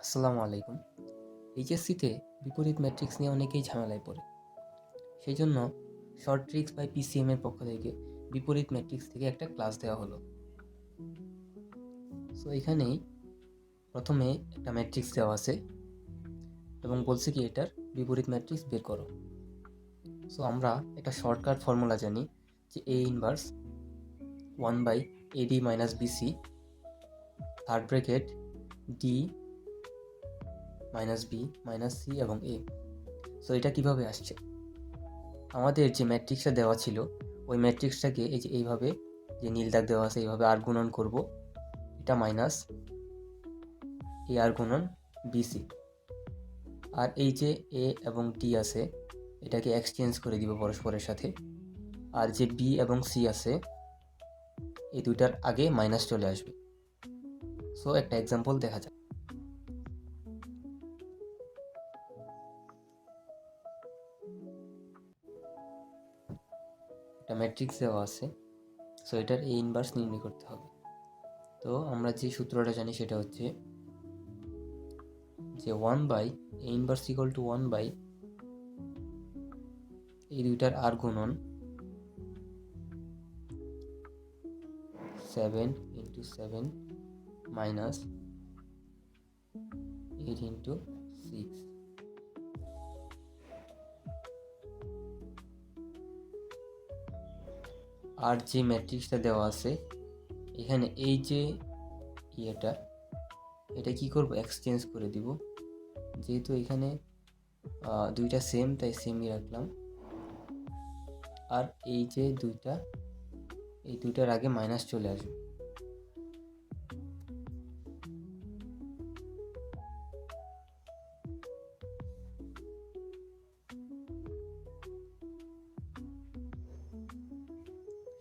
আসসালামু আলাইকুম। এইচএসসিতে বিপরীত ম্যাট্রিক্স নিয়ে অনেকেই ঝামেলায় পড়ে। সেই জন্য শর্ট ট্রিক্স বাই পিসিএম এর পক্ষ থেকে বিপরীত ম্যাট্রিক্স থেকে একটা ক্লাস দেওয়া হলো। সো এখানেই প্রথমে একটা ম্যাট্রিক্স দেওয়া আছে এবং বলছে কি এটার বিপরীত ম্যাট্রিক্স বের করো। সো আমরা একটা শর্টকাট ফর্মুলা জানি যে A inverse 1/AD minus BC third bracket D minus B minus C এবং এ। সো এটা কিভাবে আসছে? আমাদের যে ম্যাট্রিক্সটা দেওয়া ছিল ওই ম্যাট্রিক্সটাকে এই যে এইভাবে যে নীল দাগ দেওয়া আছে এইভাবে আর গুণন করব, এটা মাইনাস এ আর গুণন বিসি, আর এই যে এ এবং ডি আছে এটাকে এক্সচেঞ্জ করে দিব পরস্পরের সাথে, আর যে বি এবং সি আছে এই দুইটার আগে মাইনাস চলে আসবে। সো একটা এক্সাম্পল দেখা যাক। একটা ম্যাট্রিক্স দেওয়া আছে, সো এটার এ ইনভার্স নির্ণয় করতে হবে। তো আমরা যে সূত্রটা জানি সেটা হচ্ছে যে 1/a ইনভার্স ইকুয়াল টু 1/, এই দুইটার আর গুণন 7 ইন্টু 7 মাইনাস 8 ইন্টু 6। আর যে ম্যাট্রিক্সটা দেওয়া আছে এখানে এই যে এটা কি করব, এক্সচেঞ্জ করে দিব। যেহেতু এখানে দুইটা সেম তাই সেমই রাখলাম, আর এই যে এই দুইটার আগে মাইনাস চলে আসবে।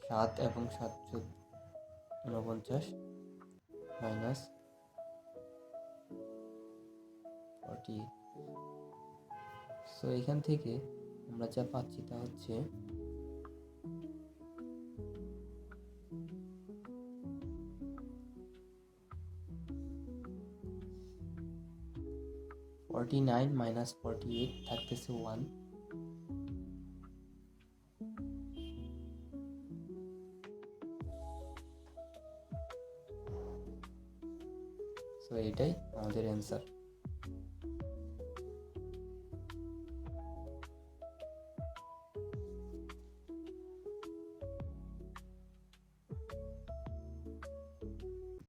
সাত এবং 7 × 49 মাইনাস 48। সো এখান থেকে আমরা যা পাচ্ছি তা হচ্ছে -49 মাইনাস 48 থাকতেছে 1। সো এটাই আমাদের অ্যান্সার।